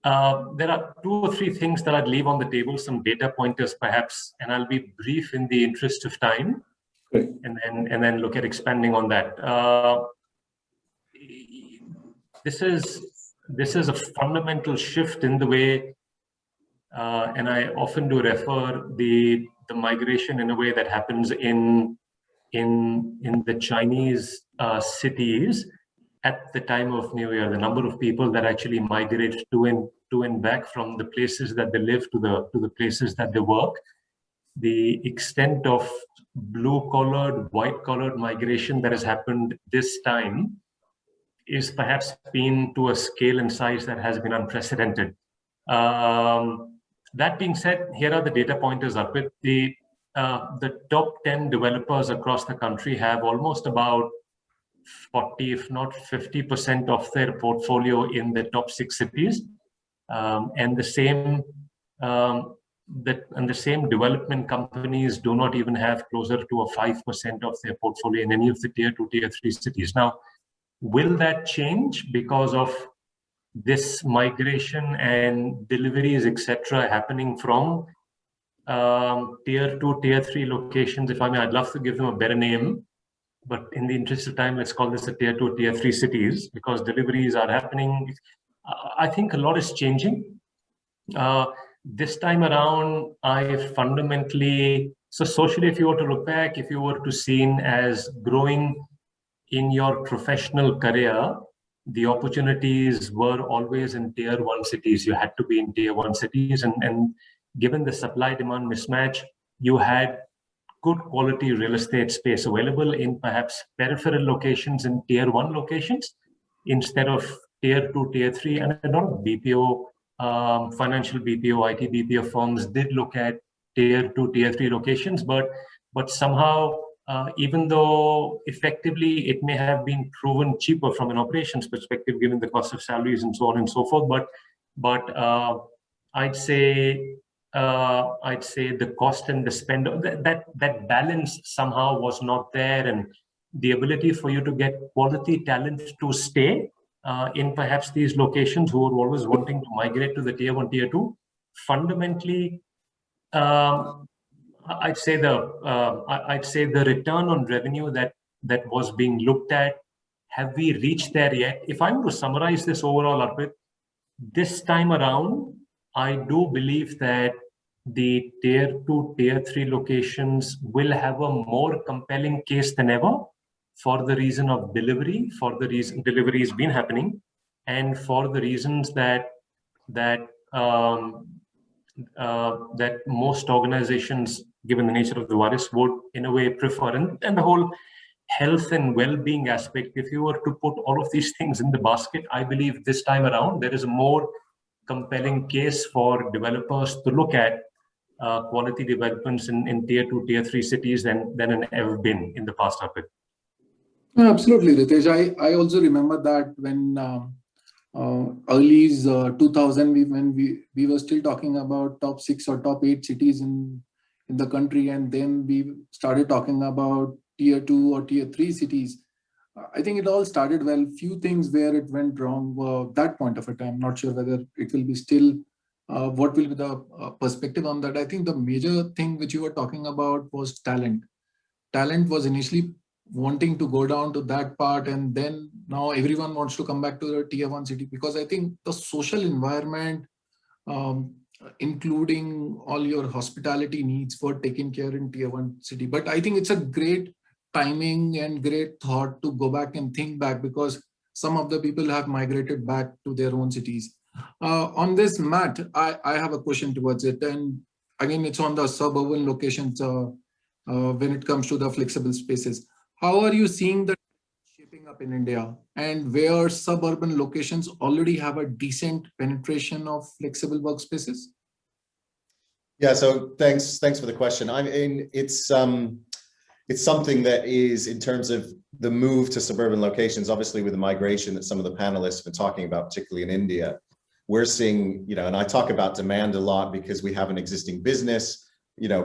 There are 2 or 3 things that I'd leave on the table, some data pointers perhaps, and I'll be brief in the interest of time. Great. And then look at expanding on that. This is a fundamental shift in the way, and I often do refer the migration in a way that happens in the Chinese cities at the time of New Year. The number of people that actually migrate to and back from the places that they live to the places that they work. The extent of blue-collared, white-collared migration that has happened this time is perhaps been to a scale and size that has been unprecedented. That being said, here are the data pointers up with the top 10 developers across the country have almost about 40, if not 50% of their portfolio in the top 6 cities, and the same development companies do not even have closer to a 5% of their portfolio in any of the tier 2, tier 3 cities. Now, will that change because of this migration and deliveries, etc., happening from tier 2, tier 3 locations? If I may, I'd love to give them a better name, but in the interest of time, let's call this a tier 2, tier 3 cities, because deliveries are happening. I think a lot is changing. This time around, I fundamentally, so socially, if you were to look back, if you were to seen as growing in your professional career, the opportunities were always in tier 1 cities. You had to be in tier 1 cities, and given the supply-demand mismatch, you had good quality real estate space available in perhaps peripheral locations in tier 1 locations instead of tier 2, tier 3, and a lot of BPO, financial BPO, IT BPO firms did look at tier 2, tier 3 locations, but somehow, even though effectively it may have been proven cheaper from an operations perspective, given the cost of salaries and so on and so forth, but I'd say the cost and the spend, that balance somehow was not there, and the ability for you to get quality talent to stay in perhaps these locations who are always wanting to migrate to the tier 1, tier 2, fundamentally, I'd say the return on revenue that was being looked at, have we reached there yet? If I were to summarize this overall, Arpit, this time around, I do believe that the tier 2, tier 3 locations will have a more compelling case than ever for the reason of delivery, for the reason delivery has been happening, and for the reasons that most organizations, given the nature of the virus, would in a way prefer. And the whole health and well-being aspect, if you were to put all of these things in the basket, I believe this time around there is a more compelling case for developers to look at quality developments in tier 2, tier 3 cities than it ever been in the past, Arpit. Absolutely, Ritesh. I also remember that when early 2000, when we were still talking about top 6 or top 8 cities in the country, and then we started talking about tier 2 or tier 3 cities, I think it all started well. Few things where it went wrong that point of it. I'm not sure whether it will be still, what will be the perspective on that. I think the major thing which you were talking about was talent. Talent was initially wanting to go down to that part, and then now everyone wants to come back to the tier 1 city, because I think the social environment, um, including all your hospitality needs, for taken care in tier 1 city. But I think it's a great timing and great thought to go back and think back, because some of the people have migrated back to their own cities. On this, Matt, I have a question towards it, and again, it's on the suburban locations when it comes to the flexible spaces. How are you seeing that shaping up in India, and where suburban locations already have a decent penetration of flexible workspaces? Yeah, so thanks for the question. I mean, it's something that is, in terms of the move to suburban locations, obviously with the migration that some of the panelists have been talking about, particularly in India, we're seeing, and I talk about demand a lot because we have an existing business,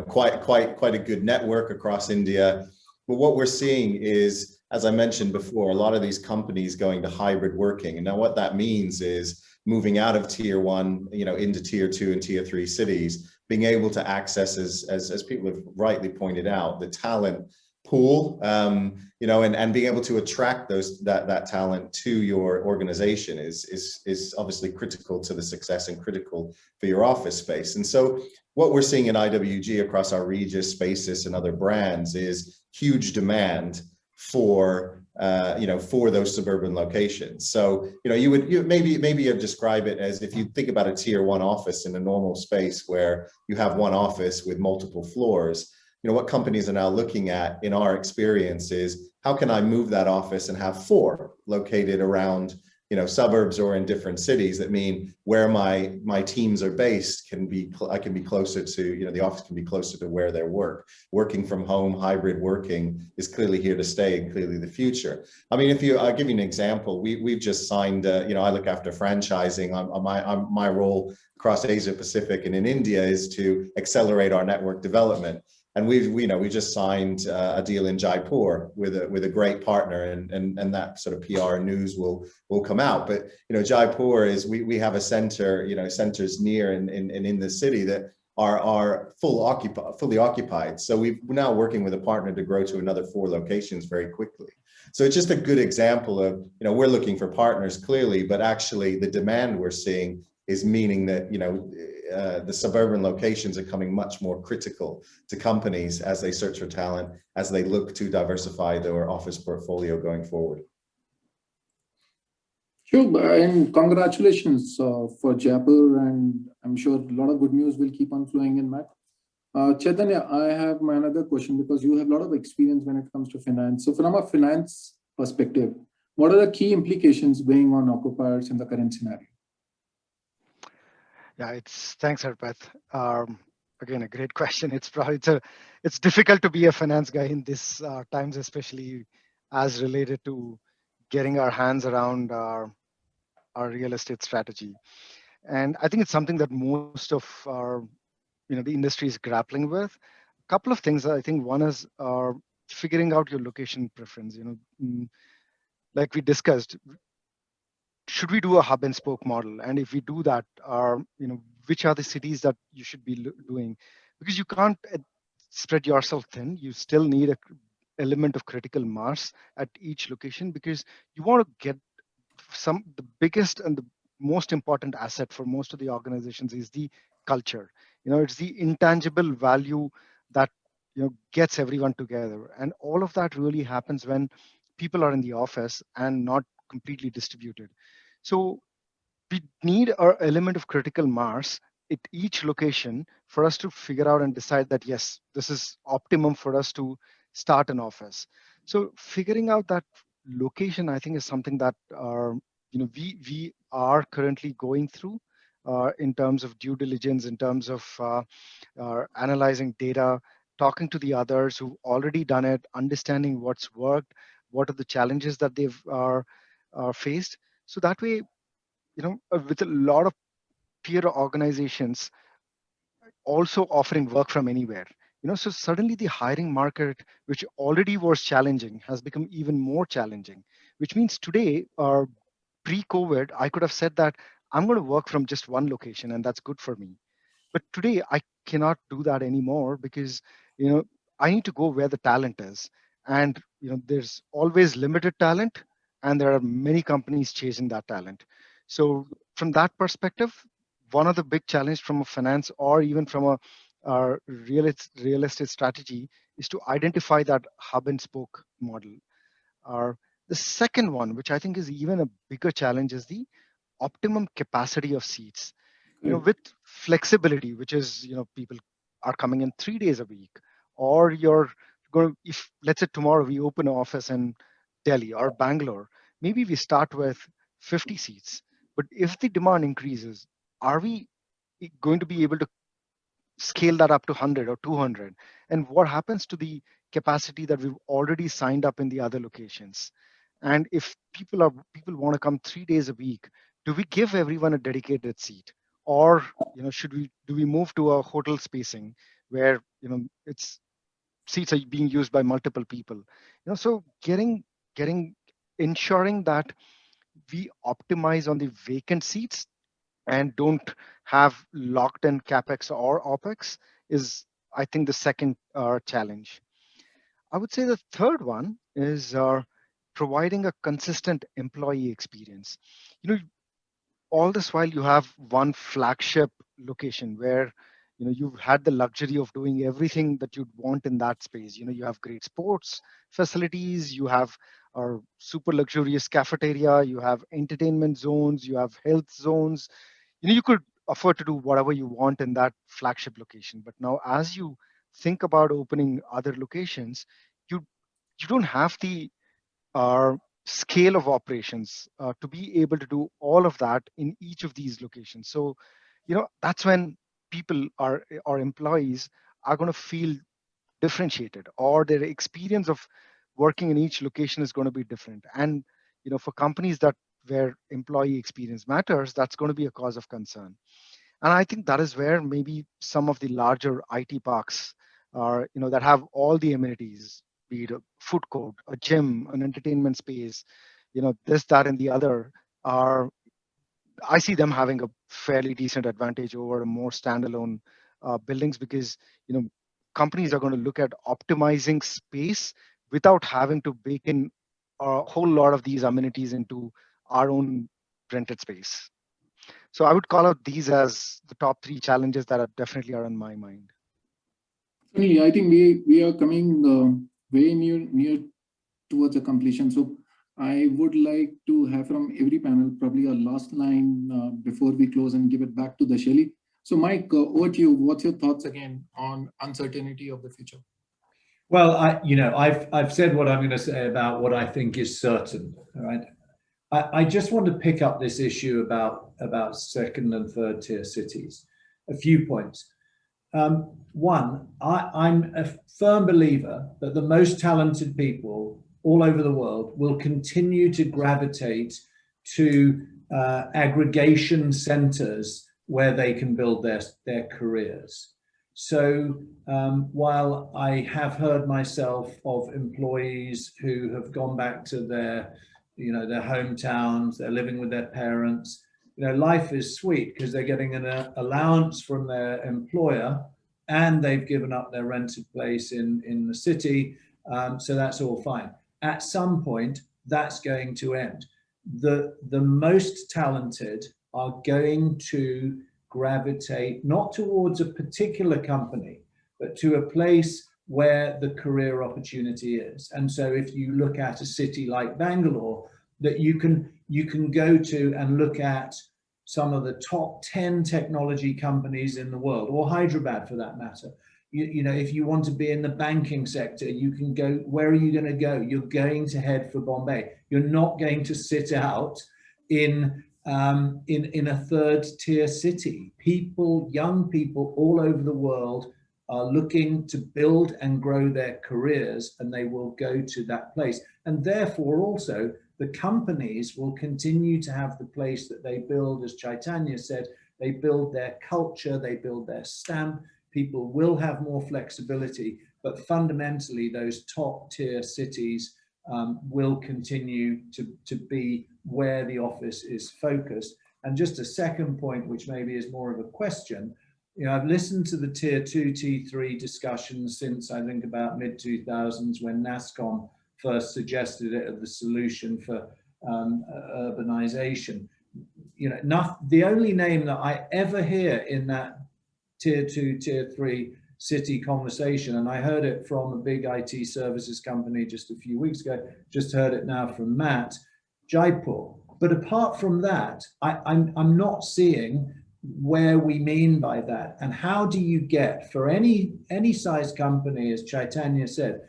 quite a good network across India. But what we're seeing is, as I mentioned before, a lot of these companies going to hybrid working. And now what that means is moving out of tier 1, into tier 2 and tier 3 cities, being able to access, as people have rightly pointed out, the talent pool, and being able to attract that talent to your organization is obviously critical to the success and critical for your office space. And so what we're seeing in IWG across our Regis, Spaces, and other brands is huge demand for those suburban locations. So you maybe describe it as, if you think about a tier 1 office in a normal space where you have one office with multiple floors, what companies are now looking at, in our experience, is how can I move that office and have 4 located around suburbs or in different cities, that mean where my teams are based I can be closer to, the office can be closer to where they work. Working from home, hybrid working is clearly here to stay, and clearly the future. I mean, I'll give you an example. We've just signed, I look after franchising. My role across Asia Pacific and in India is to accelerate our network development. And we just signed a deal in Jaipur with a great partner, and that sort of PR news will come out. But Jaipur is, we have a center, centers near and in the city that are fully occupied. So we're now working with a partner to grow to another 4 locations very quickly. So it's just a good example of, we're looking for partners clearly, but actually the demand we're seeing is meaning that the suburban locations are coming much more critical to companies as they search for talent, as they look to diversify their office portfolio going forward. Sure, and congratulations for Jaipur, and I'm sure a lot of good news will keep on flowing in, Matt. Chaitanya, I have my another question, because you have a lot of experience when it comes to finance. So from a finance perspective, what are the key implications weighing on occupiers in the current scenario? Yeah, thanks, Arpit. Again, a great question. It's difficult to be a finance guy in these times, especially as related to getting our hands around our real estate strategy. And I think it's something that most of our, the industry is grappling with. A couple of things. I think one is figuring out your location preference. Like we discussed, should we do a hub and spoke model? And if we do that, which are the cities that you should be doing? Because you can't spread yourself thin. You still need an element of critical mass at each location, because you want to get the biggest and the most important asset for most of the organizations is the culture. It's the intangible value that gets everyone together. And all of that really happens when people are in the office and not completely distributed. So we need our element of critical mass at each location for us to figure out and decide that, yes, this is optimum for us to start an office. So figuring out that location, I think, is something that we are currently going through in terms of due diligence, in terms of analyzing data, talking to the others who've already done it, understanding what's worked, what are the challenges that they've faced. So that way, with a lot of peer organizations also offering work from anywhere, So suddenly the hiring market, which already was challenging, has become even more challenging, which means today, pre-COVID, I could have said that I'm going to work from just one location and that's good for me. But today I cannot do that anymore because, I need to go where the talent is. And, there's always limited talent and there are many companies chasing that talent. So from that perspective, one of the big challenge from a finance or even from a real estate strategy is to identify that hub and spoke model. The second one, which I think is even a bigger challenge, is the optimum capacity of seats. With flexibility, which is, people are coming in 3 days a week, or you're going, if let's say tomorrow we open an office in Delhi or Bangalore, maybe we start with 50 seats. But if the demand increases, are we going to be able to scale that up to 100 or 200? And what happens to the capacity that we've already signed up in the other locations? And if people want to come 3 days a week, do we give everyone a dedicated seat, or do we move to a hotel spacing where it's seats are being used by multiple people? So getting ensuring that we optimize on the vacant seats and don't have locked in capex or opex is, I think, the second challenge. I would say the third one is providing a consistent employee experience. All this while you have one flagship location where you've had the luxury of doing everything that you'd want in that space. You have great sports facilities, you have a super luxurious cafeteria, you have entertainment zones, you have health zones. You could afford to do whatever you want in that flagship location. But now as you think about opening other locations, you don't have the scale of operations to be able to do all of that in each of these locations. So that's when people are or employees are going to feel differentiated, or their experience of working in each location is going to be different. And for companies that where employee experience matters, that's going to be a cause of concern. And I think that is where maybe some of the larger IT parks are, that have all the amenities, be it a food court, a gym, an entertainment space, this, that, and the other, are, I see them having a fairly decent advantage over a more standalone buildings, because companies are going to look at optimizing space without having to bake in a whole lot of these amenities into our own rented space. So I would call out these as the top three challenges that are definitely are on my mind. Certainly, I think we are coming very near towards a completion. So I would like to have from every panel probably a last line before we close and give it back to the Shelly. So Mike, over to you. What's your thoughts again on uncertainty of the future? Well, I've said what I'm going to say about what I think is certain. All right. I just want to pick up this issue about second and third tier cities. A few points. One, I'm a firm believer that the most talented people all over the world will continue to gravitate to aggregation centers where they can build their careers. So while I have heard myself of employees who have gone back to their hometowns, they're living with their parents, life is sweet because they're getting an allowance from their employer and they've given up their rented place in the city. So that's all fine. At some point, that's going to end. The most talented are going to gravitate not towards a particular company, but to a place where the career opportunity is. And so if you look at a city like Bangalore, that you can go to and look at some of the top 10 technology companies in the world, or Hyderabad for that matter. If you want to be in the banking sector, you can go. Where are you going to go? You're going to head for Bombay. You're not going to sit out in a third tier city. Young people all over the world are looking to build and grow their careers, and they will go to that place. And therefore also the companies will continue to have the place that they build, as Chaitanya said, they build their culture, they build their stamp. people will have more flexibility, but fundamentally those top tier cities will continue to be where the office is focused. And just a second point, which maybe is more of a question, you know, I've listened to the tier 2, T3 discussions since I think about mid-2000s when NASSCOM first suggested it as the solution for urbanization. You know, the only name that I ever hear in that tier 2, tier 3 city conversation, and I heard it from a big IT services company just a few weeks ago, just heard it now from Matt, Jaipur. But apart from that, I'm not seeing where we mean by that. And how do you get, for any size company, as Chaitanya said,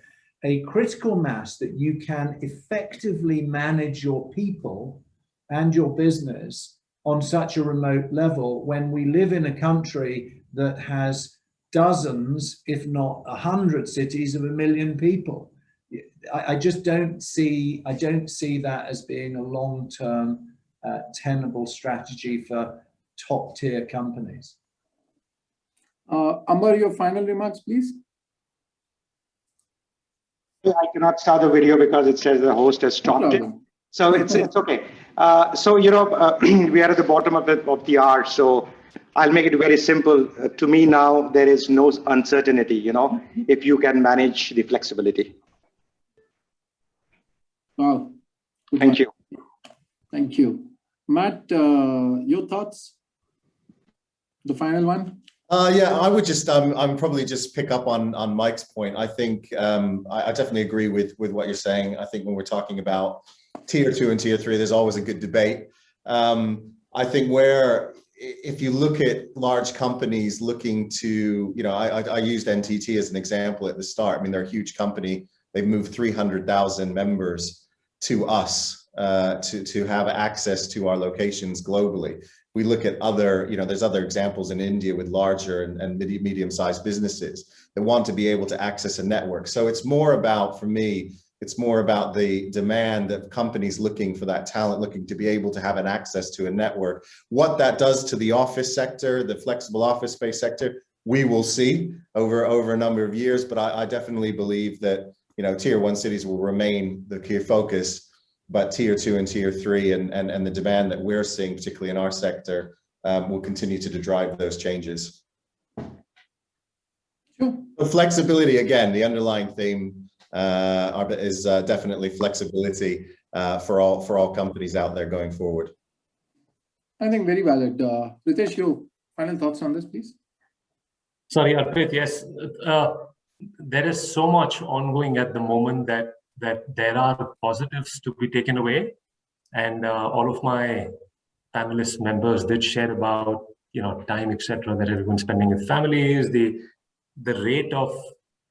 a critical mass that you can effectively manage your people and your business on such a remote level when we live in a country that has dozens, if not 100 cities of 1 million people? I just don't see that as being a long-term tenable strategy for top-tier companies. Amber, your final remarks, please. I cannot start the video because it says the host has stopped it. So it's okay. So, you know, we are at the bottom of the hour. So I'll make it very simple. To me now, there is no uncertainty, you know, if you can manage the flexibility. Wow. Thank you. Thank you. Matt, your thoughts? The final one? Yeah, I would just, I'm probably just pick up on Mike's point. I think I definitely agree with what you're saying. I think when we're talking about tier 2 and tier 3, there's always a good debate. I think if you look at large companies looking to, you know, I used NTT as an example at the start. I mean, they're a huge company. They've moved 300,000 members to us to have access to our locations globally. We look at other, you know, there's other examples in India with larger and medium-sized businesses that want to be able to access a network. So it's more about, for me, it's more about the demand of companies looking for that talent, looking to be able to have an access to a network. What that does to the office sector, the flexible office space sector, we will see over a number of years. But I definitely believe that, you know, tier 1 cities will remain the key focus, but tier 2 and tier 3 and the demand that we're seeing, particularly in our sector, will continue to drive those changes. Sure. The flexibility, again, the underlying theme is definitely flexibility for all companies out there going forward. I think very valid. Ritesh, your final thoughts on this, please. Sorry, Arpit, yes. There is so much ongoing at the moment that there are positives to be taken away. And all of my panelist members did share about, you know, time, etc., that everyone's spending with families, the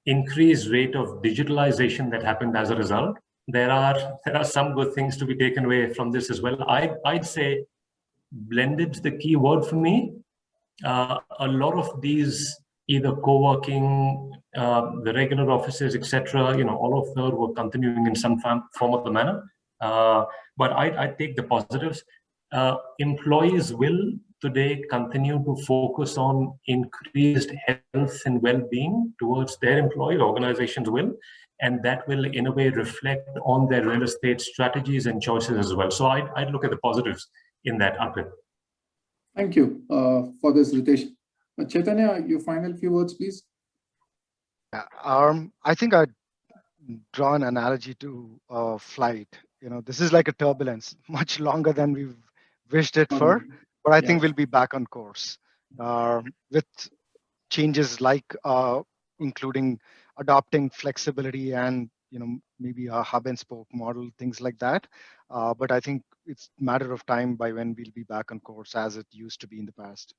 increased rate of digitalization that happened as a result. There are some good things to be taken away from this as well. I'd say blended's the key word for me. A lot of these, either co-working, the regular offices, etc., you know, all of them were continuing in some form of the manner. But I take the positives. Employees will today continue to focus on increased health and well-being towards their employee. Organizations will, and that will in a way reflect on their real estate strategies and choices as well. So I'd look at the positives in that, Arpit. Thank you for this, Ritesh. Chaitanya, your final few words, please. I think I'd draw an analogy to a flight. You know, this is like a turbulence, much longer than we've wished it for, but I think we'll be back on course with changes like including adopting flexibility and, you know, maybe a hub and spoke model, things like that. But I think it's a matter of time by when we'll be back on course as it used to be in the past.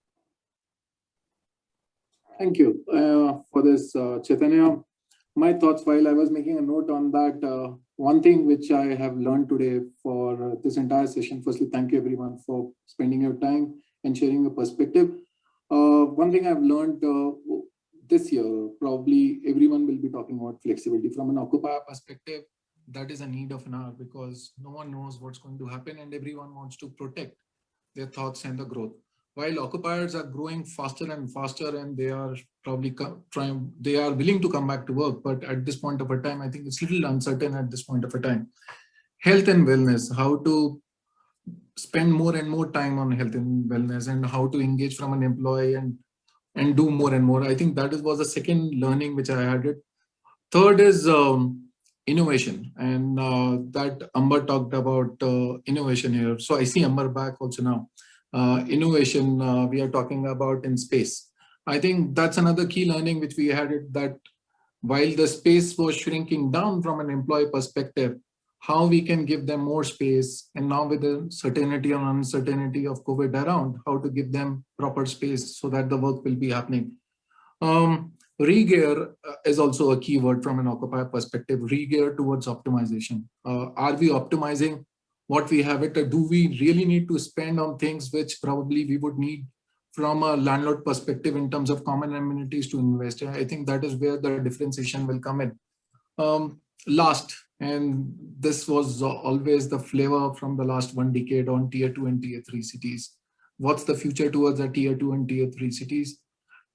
Thank you for this, Chaitanya. My thoughts, while I was making a note on that, one thing which I have learned today for this entire session, firstly, thank you everyone for spending your time and sharing your perspective. One thing I've learned this year, probably everyone will be talking about flexibility from an occupier perspective. That is a need of an hour because no one knows what's going to happen and everyone wants to protect their thoughts and the growth. while occupiers are growing faster and faster, and they are probably they are willing to come back to work, but at this point of a time, I think it's a little uncertain at this point of a time. Health and wellness, how to spend more and more time on health and wellness, and how to engage from an employee and do more and more. I think that was the second learning which I had. Third is innovation, and that Amber talked about innovation here. So I see Amber back also now. Innovation we are talking about in space. I think that's another key learning which we had, that while the space was shrinking down from an employee perspective, how we can give them more space, and now with the certainty and uncertainty of COVID around, how to give them proper space so that the work will be happening. Regear is also a key word from an occupier perspective. Regear towards optimization. Are we optimizing what we have it? Or do we really need to spend on things which probably we would need from a landlord perspective in terms of common amenities to invest? I think that is where the differentiation will come in. Last, and this was always the flavor from the last 1 decade on tier 2 and tier 3 cities. What's the future towards the tier 2 and tier 3 cities?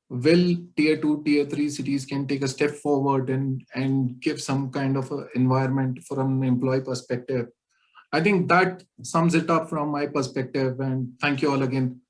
Will tier 2, tier 3 cities can take a step forward and give some kind of a environment from an employee perspective? I think that sums it up from my perspective, and thank you all again